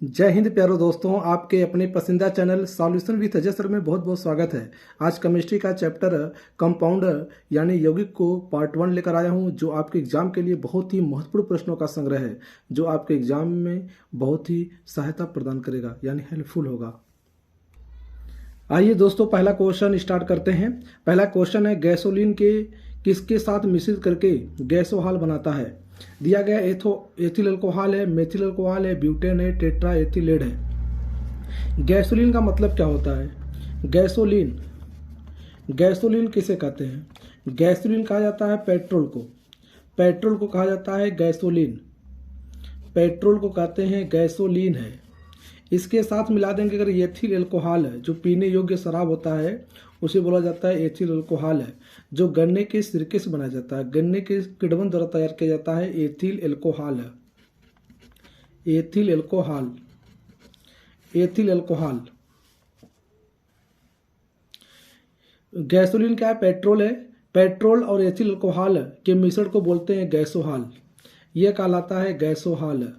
जय हिंद प्यारो दोस्तों, आपके अपने पसंदीदा channel solution with Ajay sir में बहुत बहुत स्वागत है। आज केमिस्ट्री का चैप्टर कंपाउंड यानी यौगिक को पार्ट 1 लेकर आया हूं, जो आपके एग्जाम के लिए बहुत ही महत्वपूर्ण प्रश्नों का संग्रह है, जो आपके एग्जाम में बहुत ही सहायता प्रदान करेगा यानी हेल्पफुल होगा। आइए दोस्तों, पहला क्वेश्चन स्टार्ट करते हैं। पहला क्वेश्चन है, गैसोलीन के किसके साथ मिश्रित करके गैसोहाल बनाता है। दिया गया एथिल अल्कोहल है, मेथिल अल्कोहल है, ब्यूटेन है, टेट्रा एथिलेट है। गैसोलीन का मतलब क्या होता है? गैसोलीन गैसोलीन किसे कहते हैं? गैसोलीन कहा जाता है पेट्रोल को। पेट्रोल को कहा जाता है गैसोलीन। पेट्रोल को कहते हैं गैसोलीन है। इसके साथ मिला देंगे अगर एथिल अल्कोहल है, जो पीने योग्य शराब होता है उसे बोला जाता है एथिल अल्कोहल है। जो गन्ने के सिरके से बनाया जाता है, गन्ने के किण्वन द्वारा तैयार किया जाता है, एथिल अल्कोहल है। Ethyl alcohol ethyl alcohol. Gasoline क्या है? पेट्रोल है। पेट्रोल और एथिल अल्कोहल के मिश्रण को बोलते हैं गैसोहाल। यह कहलाता है गैसोहाल।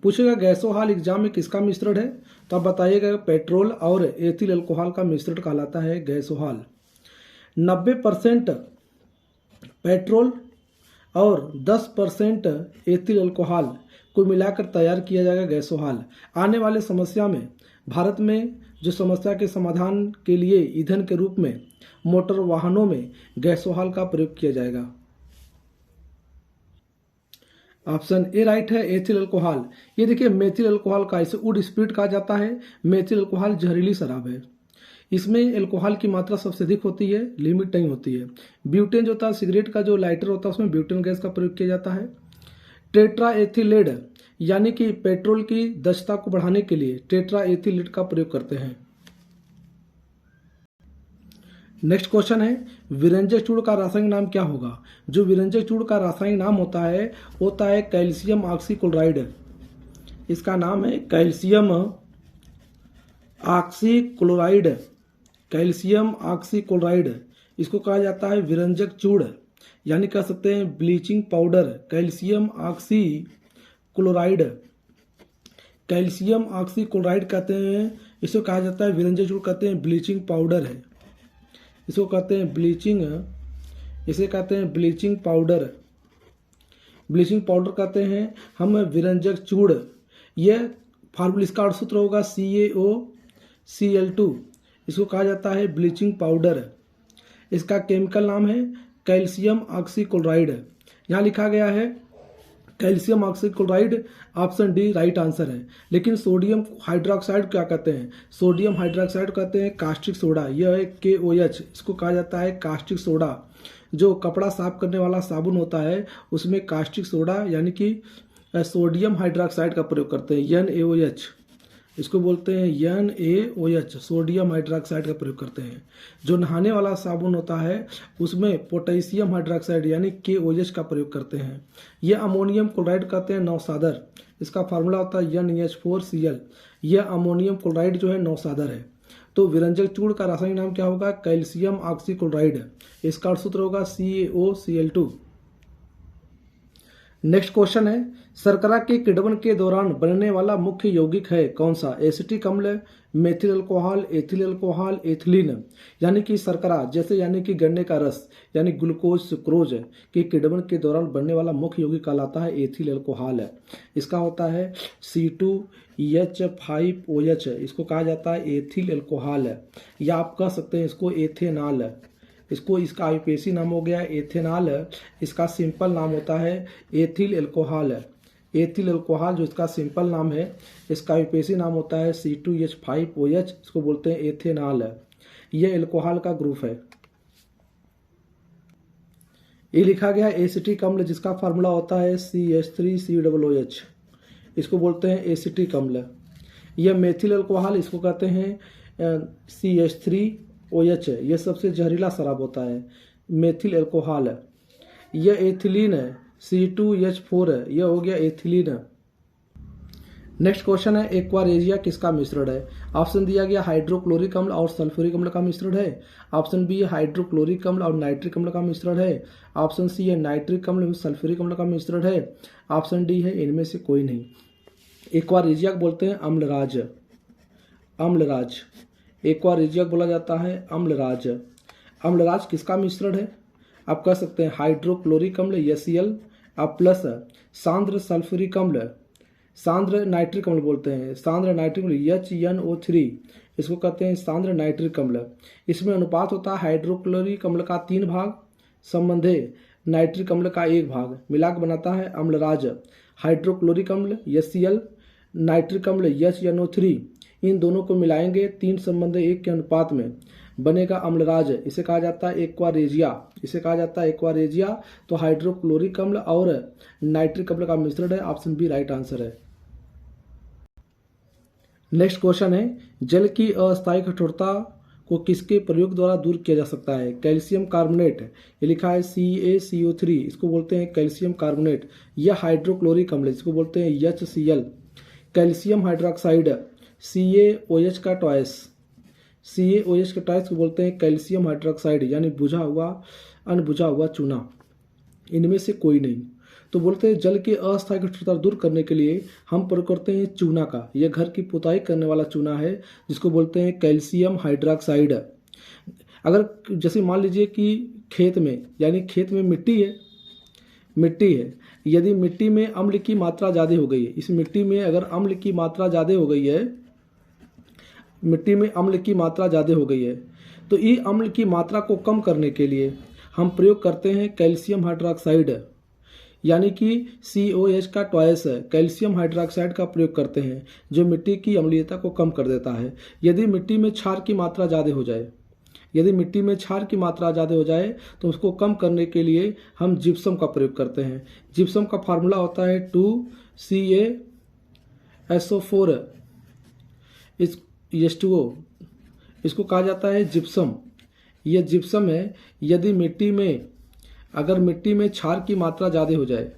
पूछेगा गैसोहाल एग्जाम में किसका मिश्रण है, तो आप बताइएगा पेट्रोल और एथिल अल्कोहल का मिश्रण कहलाता है गैसोहाल। 90% पेट्रोल और 10% एथिल अल्कोहल को मिलाकर तैयार किया जाएगा गैसोहाल। आने वाले समस्या में भारत में जो समस्या के समाधान के लिए ईंधन के रूप में मोटर वाहनों में गैसोहाल का प्रयोग किया जाएगा। ऑप्शन ए राइट है, एथिल अल्कोहल। ये देखिए मेथिल अल्कोहल का, इसे वुड स्पिरिट कहा जाता है। मेथिल अल्कोहल जहरीली शराब है। इसमें अल्कोहल की मात्रा सबसे अधिक होती है, लिमिट नहीं होती है। ब्यूटेन जो होता है, सिगरेट का जो लाइटर होता है, उसमें ब्यूटेन गैस का प्रयोग किया जाता है। टेट्रा एथिलेट यानी कि पेट्रोल की दक्षता को बढ़ाने के लिए टेट्रा एथिलेट का प्रयोग करते हैं। नेक्स्ट क्वेश्चन है, विरंजक चूर्ण का रासायनिक नाम क्या होगा? जो विरंजक चूर्ण का रासायनिक नाम होता है कैल्शियम ऑक्सीक्लोराइड। इसका नाम है कैल्शियम ऑक्सीक्लोराइड। कैल्शियम ऑक्सीक्लोराइड इसको कहा जाता है विरंजक चूर्ण, यानी कह सकते हैं bleaching powder. Calcium oxychloride, calcium oxychloride कहते हैं। इसको कहा जाता है विरंजक चूर्ण, कहते हैं ब्लीचिंग पाउडर है। इसको कहते हैं इसे कहते हैं ब्लीचिंग पाउडर। ब्लीचिंग पाउडर कहते हैं हम विरंजक चूर्ण। यह फार्मूला, इसका सूत्र होगा CaOCl2। इसको कहा जाता है ब्लीचिंग पाउडर। इसका केमिकल नाम है कैल्शियम ऑक्सीक्लोराइड। यहाँ लिखा गया है calcium oxychloride. Option D right answer है। लेकिन सोडियम हाइड्रोक्साइड क्या कहते हैं? सोडियम हाइड्रोक्साइड कहते हैं कास्टिक सोडा। यह है KOH। इसको कहा जाता है कास्टिक सोडा। जो कपड़ा साफ करने वाला साबुन होता है उसमें कास्टिक सोडा यानी कि सोडियम हाइड्रोक्साइड का प्रयोग करते हैं, NaOH। इसको बोलते हैं NaOH, सोडियम हाइड्रोक्साइड का प्रयोग करते हैं। जो नहाने वाला साबुन होता है उसमें पोटेशियम हाइड्रोक्साइड यानी KOH का प्रयोग करते हैं। यह अमोनियम क्लोराइड कहते हैं नौसादर। इसका फार्मूला होता है NH4Cl। यह अमोनियम क्लोराइड जो है नौसादर है। तो विरंजक चूर्ण का रासायनिक नाम क्या होगा? Calcium oxychloride. इसका सूत्र होगा CaOCl2। नेक्स्ट क्वेश्चन है, शर्करा के किण्वन के दौरान बनने वाला मुख्य यौगिक है कौन सा? एसिटिक अम्ल, methyl alcohol, ethyl alcohol, ethylene. यानी कि शर्करा जैसे यानी कि गन्ने का रस यानी ग्लूकोज सुक्रोज के किण्वन के दौरान बनने वाला मुख्य यौगिक कहलाता है एथिल अल्कोहल है। इसका होता है C2H5OH। इसको कहा जाता है एथिल अल्कोहल है, या आप कह सकते हैं इसको एथेनॉल है। इसका आईयूपीएसी नाम हो गया एथेनॉल। इसका सिंपल नाम होता है एथिल अल्कोहल। एथिल अल्कोहल जो इसका सिंपल नाम है, इसका आईयूपीएसी नाम होता है C2H5OH। इसको बोलते हैं एथेनॉल। यह अल्कोहल का ग्रुप है। ये लिखा गया एसिटिक अम्ल, जिसका फार्मूला होता है CH3COOH। इसको बोलते हैं एसिटिक अम्ल। यह मेथिल अल्कोहल, इसको कहते हैं CH3OH। यह सबसे जहरीला शराब होता है, मेथिल अल्कोहल है। यह एथिलीन है, C2H4 है। यह हो गया एथिलीन। नेक्स्ट क्वेश्चन है, एक्वारेजिया किसका मिश्रण है? ऑप्शन दिया गया हाइड्रोक्लोरिक अम्ल और सल्फ्यूरिक अम्ल का मिश्रण है। ऑप्शन बी है हाइड्रोक्लोरिक अम्ल और नाइट्रिक अम्ल का मिश्रण है। ऑप्शन सी है नाइट्रिक अम्ल और सल्फ्यूरिक अम्ल का मिश्रण है। ऑप्शन डी है इनमें से कोई नहीं। एक्वारेजिया बोलते हैं अम्लराज, अम्लराज। एक्वारेजिया बोला जाता है अम्लराज। अम्लराज किसका मिश्रण है? आप कह सकते हैं हाइड्रोक्लोरिक अम्ल HCl आप प्लस सांद्र सल्फ्यूरिक अम्ल, सांद्र नाइट्रिक अम्ल बोलते हैं, सांद्र नाइट्रिक अम्ल HNO3, इसको कहते हैं सांद्र नाइट्रिक अम्ल। इसमें अनुपात होता है हाइड्रोक्लोरिक अम्ल का 3 भाग संबंधे नाइट्रिक अम्ल का 1 भाग, मिलाकर बनाता है अम्लराज। हाइड्रोक्लोरिक अम्ल HCl, नाइट्रिक अम्ल HNO3, इन दोनों को मिलाएंगे 3 संबंधे 1 के अनुपात में बनेगा अम्लराज। इसे कहा जाता है एक्वारेजिया, इसे कहा जाता है एक्वारेजिया। तो हाइड्रोक्लोरिक अम्ल और नाइट्रिक अम्ल का मिश्रण है, ऑप्शन बी राइट आंसर है। नेक्स्ट क्वेश्चन है, जल की अस्थायी कठोरता को किसके प्रयोग द्वारा दूर किया जा सकता है? कैल्शियम कार्बोनेट, ये लिखा है CaCO3, इसको बोलते हैं कैल्शियम कार्बोनेट, या हाइड्रोक्लोरिक अम्ल, इसको बोलते हैं HCl। कैल्शियम हाइड्रोक्साइड CaOH का ट्वाइस, CaOH का ट्वाइस को बोलते हैं कैल्शियम हाइड्रोक्साइड, यानी बुझा हुआ अनबुझा हुआ चूना, इनमें से कोई नहीं। तो बोलते हैं जल के अस्थायी कठोरता दूर करने के लिए हम प्रयोग करते हैं चूना का। यह घर की पुताई करने वाला चूना है जिसको बोलते हैं कैल्शियम हाइड्रोक्साइड। अगर जैसे मान लीजिए कि खेत में, यानी खेत में मिट्टी है, यदि मिट्टी में अम्ल की मात्रा ज़्यादा हो गई है, इस मिट्टी में अगर अम्ल की मात्रा ज़्यादा हो गई है, मिट्टी में अम्ल की मात्रा ज़्यादा हो गई है, तो ये अम्ल की मात्रा को कम करने के लिए हम प्रयोग करते हैं कैल्शियम हाइड्रोक्साइड, यानी कि COH का ट्वाइस कैल्शियम हाइड्रोक्साइड का प्रयोग करते हैं, जो मिट्टी की अम्लीयता को कम कर देता है। यदि मिट्टी में क्षार की मात्रा ज़्यादा हो जाए, यदि मिट्टी में क्षार की मात्रा ज़्यादा हो जाए तो उसको कम करने के लिए हम जिप्सम का प्रयोग करते हैं। जिप्सम का फार्मूला होता है 2CaSO4 H2O, इसको कहा जाता है जिप्सम। यह जिप्सम है। यदि मिट्टी में, अगर मिट्टी में क्षार की मात्रा ज़्यादा हो जाए,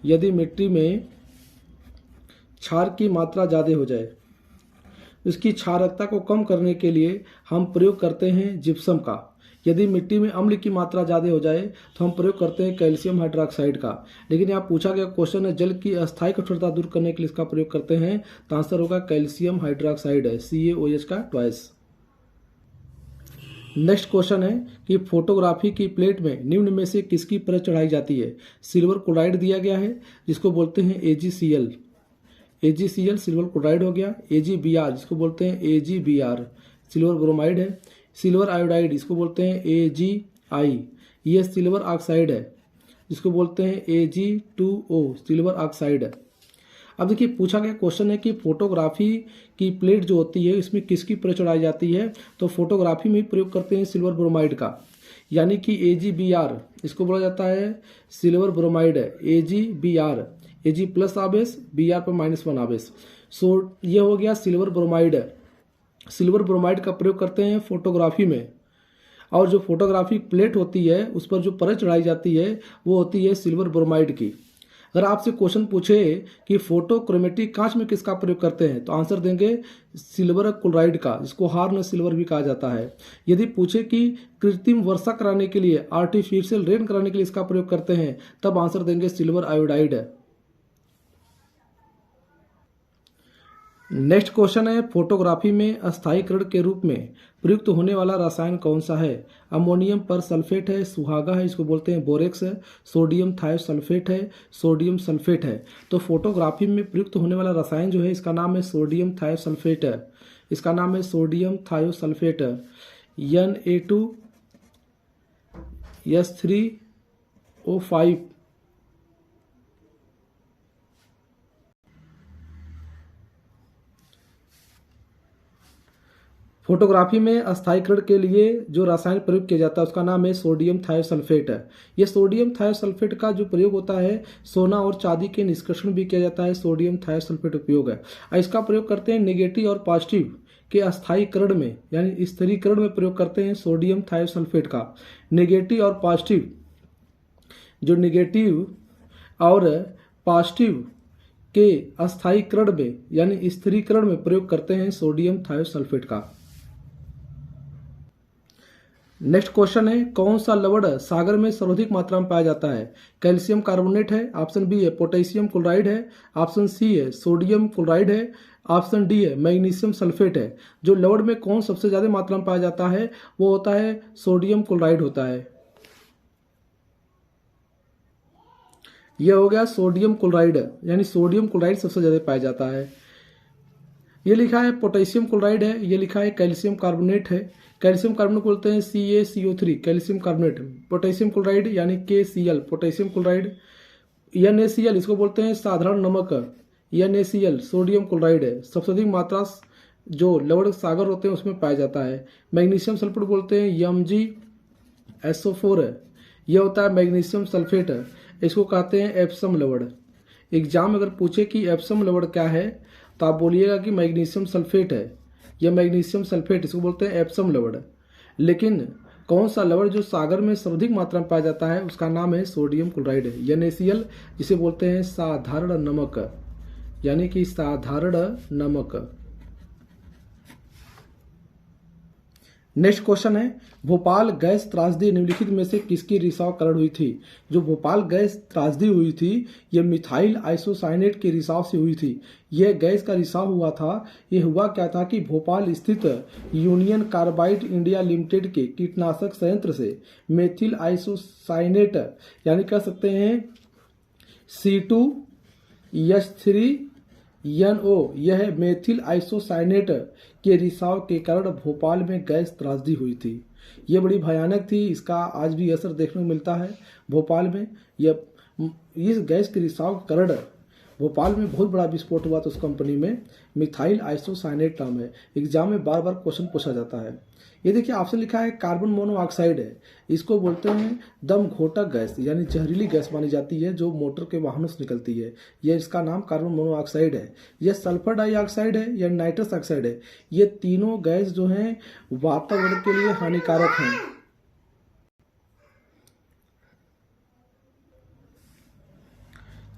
यदि मिट्टी में क्षार की मात्रा ज़्यादा हो जाए, उसकी क्षारकता को कम करने के लिए हम प्रयोग करते हैं जिप्सम का। यदि मिट्टी में अम्ल की मात्रा ज़्यादा हो जाए तो हम प्रयोग करते हैं कैल्शियम हाइड्रोक्साइड का। लेकिन यहाँ पूछा गया क्वेश्चन है जल की अस्थायी कठोरता दूर करने के लिए इसका प्रयोग करते हैं, तो आंसर होगा कैल्शियम हाइड्रोक्साइड है, CaOH का ट्वाइस। नेक्स्ट क्वेश्चन है कि फोटोग्राफी की प्लेट में निम्न में से किसकी परत चढ़ाई जाती है? सिल्वर क्लोराइड दिया गया है जिसको बोलते हैं AgCl, AgCl सिल्वर क्लोराइड हो गया। AgBr जिसको बोलते हैं AgBr सिल्वर ब्रोमाइड है। सिल्वर आयोडाइड इसको बोलते हैं AgI, ये सिल्वर ऑक्साइड है जिसको बोलते हैं Ag2O सिल्वर ऑक्साइड है। अब देखिए पूछा गया क्वेश्चन है कि फोटोग्राफी की प्लेट जो होती है इसमें किसकी परत चढ़ाई जाती है? तो फोटोग्राफी में प्रयोग करते हैं सिल्वर ब्रोमाइड का, यानी कि AgBr इसको बोला जाता है सिल्वर ब्रोमाइड है, AgBr, Ag प्लस आवेश, Br पर -1 आवेश। सो ये हो गया सिल्वर ब्रोमाइड। सिल्वर ब्रोमाइड का प्रयोग करते हैं फोटोग्राफी में, और जो फोटोग्राफी प्लेट होती है उस पर जो परत चढ़ाई जाती है वो होती है सिल्वर ब्रोमाइड की। अगर आपसे क्वेश्चन पूछे कि फोटोक्रोमेटिक कांच में किसका प्रयोग करते हैं तो आंसर देंगे सिल्वर क्लोराइड का, जिसको हार्न सिल्वर भी कहा जाता है। यदि पूछे कि कृत्रिम वर्षा कराने के लिए, आर्टिफिशियल रेन कराने के लिए इसका प्रयोग करते हैं, तब आंसर देंगे सिल्वर आयोडाइड है। नेक्स्ट क्वेश्चन है फोटोग्राफी में अस्थायीकरण के रूप में प्रयुक्त होने वाला रसायन कौन सा है? अमोनियम पर सल्फेट है, सुहागा है, इसको बोलते हैं बोरेक्स है, सोडियम थायोसल्फेट है, सोडियम सल्फेट है। तो फोटोग्राफी में प्रयुक्त होने वाला रसायन जो है इसका नाम है सोडियम थायोसल्फेट है, इसका नाम है सोडियम थायोसल्फेट Na2S3O5। फोटोग्राफी में अस्थायीकरण के लिए जो रसायन प्रयोग किया जाता है उसका नाम है सोडियम थायोसल्फेट है। ये सोडियम थायोसल्फेट का जो प्रयोग होता है सोना और चांदी के निष्कर्षण भी किया जाता है, सोडियम थायोसल्फेट उपयोग है। इसका प्रयोग करते हैं नेगेटिव और पॉजिटिव के अस्थायीकरण में, यानी स्थिरीकरण में प्रयोग करते हैं सोडियम थायोसल्फेट का। नेगेटिव और पॉजिटिव, जो नेगेटिव और पॉजिटिव के अस्थायीकरण में यानी स्थिरीकरण में प्रयोग करते हैं सोडियम थायोसल्फेट का। नेक्स्ट क्वेश्चन है, कौन सा लवण सागर में सर्वाधिक मात्रा में पाया जाता है? कैल्शियम कार्बोनेट है, ऑप्शन बी है पोटेशियम क्लोराइड है, ऑप्शन सी है सोडियम क्लोराइड है, ऑप्शन डी है मैग्नीशियम सल्फेट है। जो लवण में कौन सबसे ज्यादा मात्रा में पाया जाता है वो होता है सोडियम क्लोराइड होता है। यह हो गया सोडियम क्लोराइड, यानी सोडियम क्लोराइड सबसे ज्यादा पाया जाता है। ये लिखा है पोटेशियम क्लोराइड है, ये लिखा है कैल्शियम कार्बोनेट है। कैल्शियम कार्बोनेट बोलते हैं CaCO3 calcium carbonate. Potassium chloride यानी KCl पोटेशियम क्लोराइड। NaCl इसको बोलते हैं साधारण नमक, NaCl सोडियम क्लोराइड है। सबसे अधिक मात्रा जो लवण सागर होते हैं उसमें पाया जाता है। मैग्नीशियम सल्फेट बोलते हैं MgSO4 है, यह होता है मैग्नीशियम सल्फेट है। इसको कहते हैं एप्सम लवण। एग्जाम अगर पूछे कि एप्सम लवण क्या है तो आप बोलिएगा कि मैग्नीशियम सल्फेट है, यह मैग्नीशियम सल्फेट इसको बोलते हैं एप्सम लवण। लेकिन कौन सा लवण जो सागर में सर्वाधिक मात्रा में पाया जाता है उसका नाम है सोडियम क्लोराइड है, NaCl, जिसे बोलते हैं साधारण नमक, यानी कि साधारण नमक। नेक्स्ट क्वेश्चन है, भोपाल गैस त्रासदी निम्नलिखित में से किसकी रिसाव कारण हुई थी? जो भोपाल गैस त्रासदी हुई थी यह मिथाइल आइसोसाइनेट के रिसाव से हुई थी। यह गैस का रिसाव हुआ था, यह हुआ क्या था कि भोपाल स्थित यूनियन कार्बाइड इंडिया लिमिटेड के कीटनाशक संयंत्र से मेथिल आइसोसाइनेट यानी कह सकते हैं C2H3NO, यह मेथिल आइसोसाइनेट के रिसाव के कारण भोपाल में गैस त्रासदी हुई थी। यह बड़ी भयानक थी, इसका आज भी असर देखने को मिलता है भोपाल में। इस गैस के रिसाव के कारण भोपाल में बहुत बड़ा विस्फोट हुआ था उस कंपनी में। मिथाइल आइसोसाइनेट नाम है। एग्जाम में बार बार क्वेश्चन पूछा जाता है। ये देखिए ऑप्शन लिखा है कार्बन मोनोऑक्साइड है, इसको बोलते हैं दम घोटक गैस, यानी जहरीली गैस मानी जाती है जो मोटर के वाहनों से निकलती है। यह इसका नाम कार्बन मोनोऑक्साइड है। यह सल्फर डाइऑक्साइड है या नाइट्रस ऑक्साइड है। ये तीनों गैस जो हैं वातावरण के लिए हानिकारक हैं।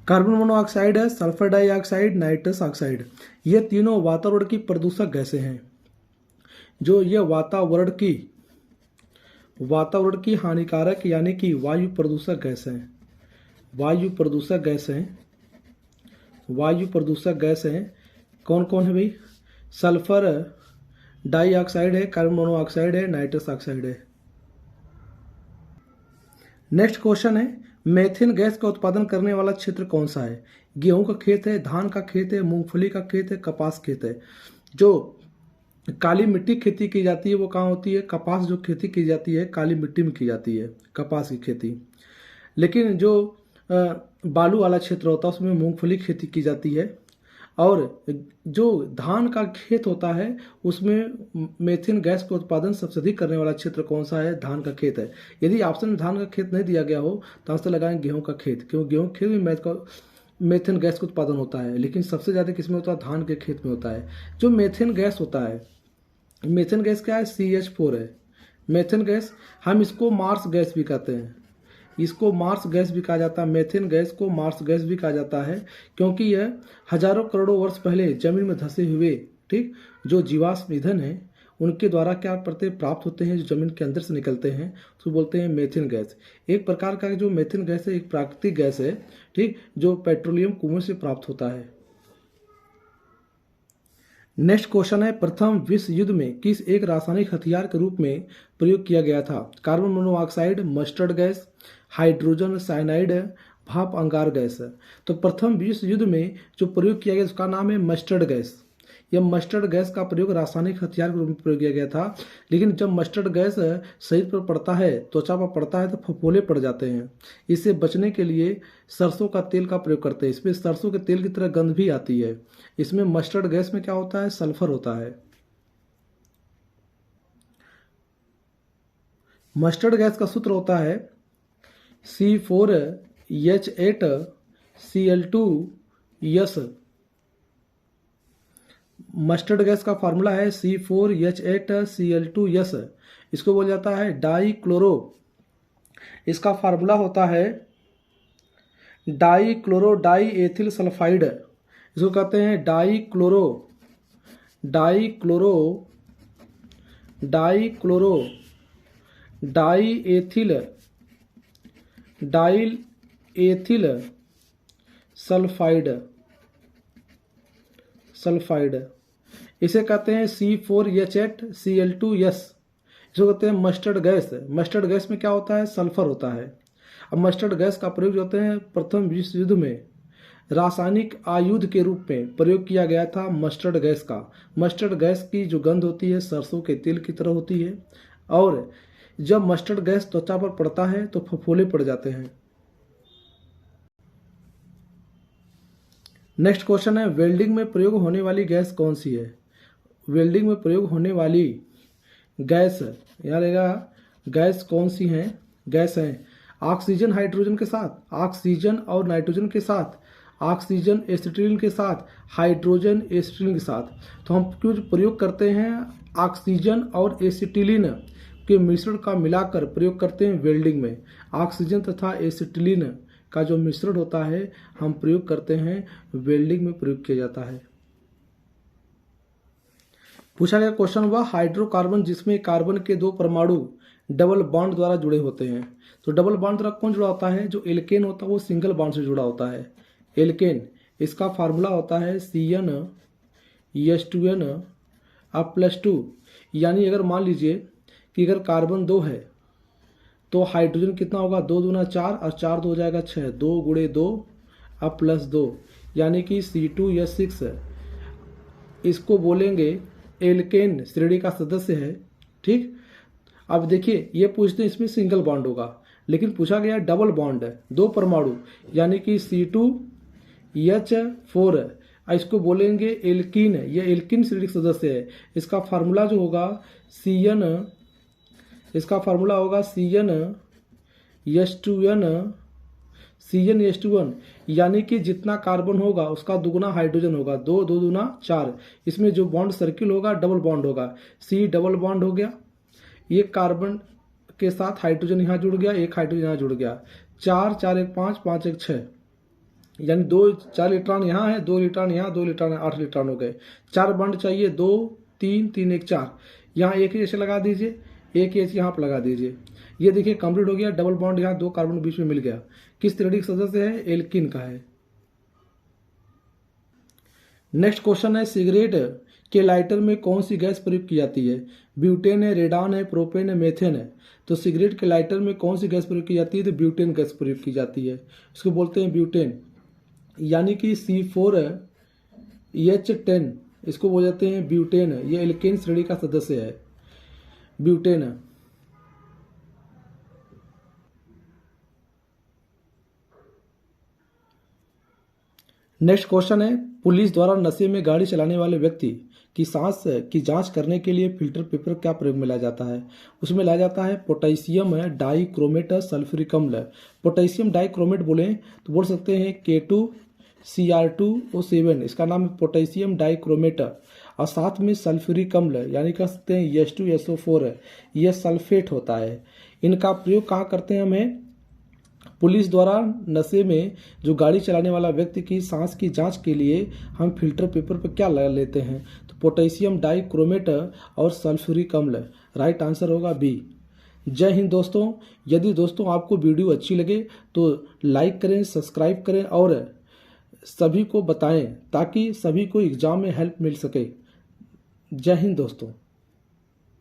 कार्बन मोनोऑक्साइड है, सल्फर डाइऑक्साइड, नाइट्रस ऑक्साइड, ये तीनों वातावरण की प्रदूषक गैसें हैं। जो ये वातावरण की हानिकारक यानी कि वायु प्रदूषक गैस हैं। वायु प्रदूषक गैस हैं कौन कौन है भाई? सल्फर डाइऑक्साइड है, कार्बन मोनोऑक्साइड है, नाइट्रस ऑक्साइड है। नेक्स्ट क्वेश्चन है, मेथेन गैस का उत्पादन करने वाला क्षेत्र कौन सा है? गेहूं का खेत है, धान का खेत है, मूंगफली का खेत है, कपास खेत है। जो काली मिट्टी खेती की जाती है वो कहाँ होती है? कपास जो खेती की जाती है काली मिट्टी में की जाती है कपास की खेती। लेकिन जो बालू वाला क्षेत्र होता है उसमें मूंगफली खेती की जाती है। और जो धान का खेत होता है उसमें मेथेन गैस का उत्पादन सबसे अधिक करने वाला क्षेत्र कौन सा है? धान का खेत है। यदि ऑप्शन में धान का खेत नहीं दिया गया हो तो आंसर लगाएं गेहूं का खेत, क्योंकि गेहूं के खेत में मेथेन गैस का उत्पादन होता है। लेकिन सबसे ज़्यादा किसमें होता है? धान के खेत में होता है। जो मेथेन गैस होता है, मेथेन गैस क्या है? CH4 है। मेथेन गैस हम इसको मार्स गैस भी कहते हैं, इसको मार्स गैस भी कहा जाता है। मेथेन गैस को मार्स गैस भी कहा जाता है क्योंकि यह हजारों करोड़ों वर्ष पहले जमीन में धंसे हुए ठीक जो जीवाश्म ईंधन है उनके द्वारा क्या प्राप्त होते हैं, जो जमीन के अंदर से निकलते हैं उसको बोलते हैं मेथेन गैस। एक प्रकार का जो मेथेन गैस है एक प्राकृतिक गैस है ठीक, जो पेट्रोलियम कुओं से प्राप्त होता है। नेक्स्ट क्वेश्चन है, प्रथम विश्व युद्ध में किस एक रासायनिक हथियार के रूप में प्रयोग किया गया था? Carbon monoxide, mustard gas, hydrogen cyanide, भाप अंगार गैस। तो प्रथम विश्व युद्ध में जो प्रयोग किया गया उसका नाम है मस्टर्ड गैस। यह मस्टर्ड गैस का प्रयोग रासायनिक हथियार के रूप में प्रयोग किया गया था। लेकिन जब मस्टर्ड गैस शरीर पर पड़ता है, त्वचा पर पड़ता है तो फफोले पड़ जाते हैं। इससे बचने के लिए सरसों का तेल का प्रयोग करते हैं। इसमें सरसों के तेल की तरह गंध भी आती है। इसमें मस्टर्ड गैस में क्या होता है? सल्फर होता है। मस्टर्ड गैस का सूत्र होता है C4H8Cl2S। मस्टर्ड गैस का फार्मूला है C4H8Cl2S। इसको बोला जाता है डाईक्लोरो। इसका फार्मूला होता है डाईक्लोरो डाई एथिल सल्फाइड। इसको कहते हैं डाईक्लोरो डाइल एथिल सल्फाइड, इसे कहते हैं C4H8Cl2S। इसको कहते हैं मस्टर्ड गैस। मस्टर्ड गैस में क्या होता है, सल्फर होता है। अब मस्टर्ड गैस का प्रयोग जो होते हैं प्रथम विश्व युद्ध में रासायनिक आयुध के रूप में प्रयोग किया गया था मस्टर्ड गैस का। मस्टर्ड गैस की जो गंध होती है सरसों के तेल की तरह होती है, और जब मस्टर्ड गैस त्वचा पर पड़ता है तो फफोले पड़ जाते हैं। नेक्स्ट क्वेश्चन है, वेल्डिंग में प्रयोग होने वाली गैस कौन सी है। वेल्डिंग में प्रयोग होने वाली गैस, यहाँ रहेगा गैस कौन सी है, गैस है ऑक्सीजन हाइड्रोजन के साथ, ऑक्सीजन और नाइट्रोजन के साथ, ऑक्सीजन एसिटिलीन के साथ, हाइड्रोजन एसिटिलीन के साथ। तो हम क्यों प्रयोग करते हैं ऑक्सीजन और एसिटिलीन के मिश्रण का मिलाकर प्रयोग करते हैं वेल्डिंग में। ऑक्सीजन तथा एसिटिलीन का जो मिश्रण होता है हम प्रयोग करते हैं वेल्डिंग में प्रयोग किया जाता है। पूछा गया क्वेश्चन हुआ हाइड्रोकार्बन जिसमें कार्बन के दो परमाणु डबल बॉन्ड द्वारा जुड़े होते हैं। तो डबल बॉन्ड द्वारा कौन जुड़ा होता है, जो एल्केन होता है वो सिंगल बॉन्ड से जुड़ा होता है। एल्केन, इसका फार्मूला होता है CnH2n+2। यानी अगर मान लीजिए कि अगर कार्बन 2 है तो हाइड्रोजन कितना होगा, 2 दूना 4 और 4 2 हो जाएगा 6, 2 × 2 अब +2 यानी कि C2H6। इसको बोलेंगे एल्केन श्रेणी का सदस्य है। ठीक, अब देखिए ये पूछते हैं इसमें सिंगल बॉन्ड होगा, लेकिन पूछा गया डबल बॉन्ड है, 2 परमाणु यानी कि C2H4। इसको बोलेंगे एल्कीन, ये एल्कीन श्रेणी का सदस्य है। इसका फार्मूला जो होगा CnH2n यानी कि जितना कार्बन होगा उसका दुगुना हाइड्रोजन होगा, 2 2 दूना 4। इसमें जो बॉन्ड सर्किल होगा डबल बॉन्ड होगा, C डबल बॉन्ड हो गया, ये कार्बन के साथ हाइड्रोजन यहाँ जुड़ गया, एक हाइड्रोजन यहाँ जुड़ गया, 4 4 1 5 5 1 6 यानी 4 इलेक्ट्रॉन यहाँ है, 2 इलेक्ट्रॉन यहाँ, 2 इलेक्ट्रॉन 8 इलेक्ट्रॉन हो गए। 4 बॉन्ड चाहिए, 2 3 3 1 4, यहाँ एक एच लगा दीजिए, एक एच यहाँ पर लगा दीजिए। ये देखिए कंप्लीट हो गया, डबल बॉन्ड यहाँ 2 कार्बन बीच में मिल गया। किस श्रेणी का सदस्य है, एल्कीन का है। नेक्स्ट क्वेश्चन है सिगरेट के लाइटर में कौन सी गैस प्रयोग की जाती है। ब्यूटेन है, रेडान है, प्रोपेन है, मेथेन है। तो सिगरेट के लाइटर में कौन सी गैस प्रयोग की जाती है, तो ब्यूटेन गैस प्रयोग की जाती है। इसको बोलते हैं ब्यूटेन, यानी कि C4H10 इसको बोल जाते हैं ब्यूटेन। ये एल्केन श्रेणी का सदस्य है ब्यूटेन। नेक्स्ट क्वेश्चन है पुलिस द्वारा नशे में गाड़ी चलाने वाले व्यक्ति की सांस की जांच करने के लिए फिल्टर पेपर क्या प्रयोग में लाया जाता है। उसमें लाया जाता है पोटेशियम डाइक्रोमेट सल्फ्यूरिक अम्ल। पोटेशियम डाइक्रोमेट बोले तो बोल सकते हैं K2Cr2O7, इसका नाम है पोटेशियम डाइक्रोमेट। और साथ में सल्फ्यूरिक अम्ल यानी कह सकते हैं H2SO4, यह सल्फेट होता है। इनका प्रयोग कहाँ करते हैं, हमें पुलिस द्वारा नशे में जो गाड़ी चलाने वाला व्यक्ति की सांस की जांच के लिए हम फिल्टर पेपर पर क्या लगा लेते हैं, तो पोटेशियम डाइक्रोमेट और सल्फ्यूरिक अम्ल। राइट आंसर होगा बी। जय हिंद दोस्तों। यदि दोस्तों आपको वीडियो अच्छी लगे तो लाइक करें, सब्सक्राइब करें और सभी को बताएं ताकि सभी को एग्जाम में हेल्प मिल सके। जय हिंद दोस्तों।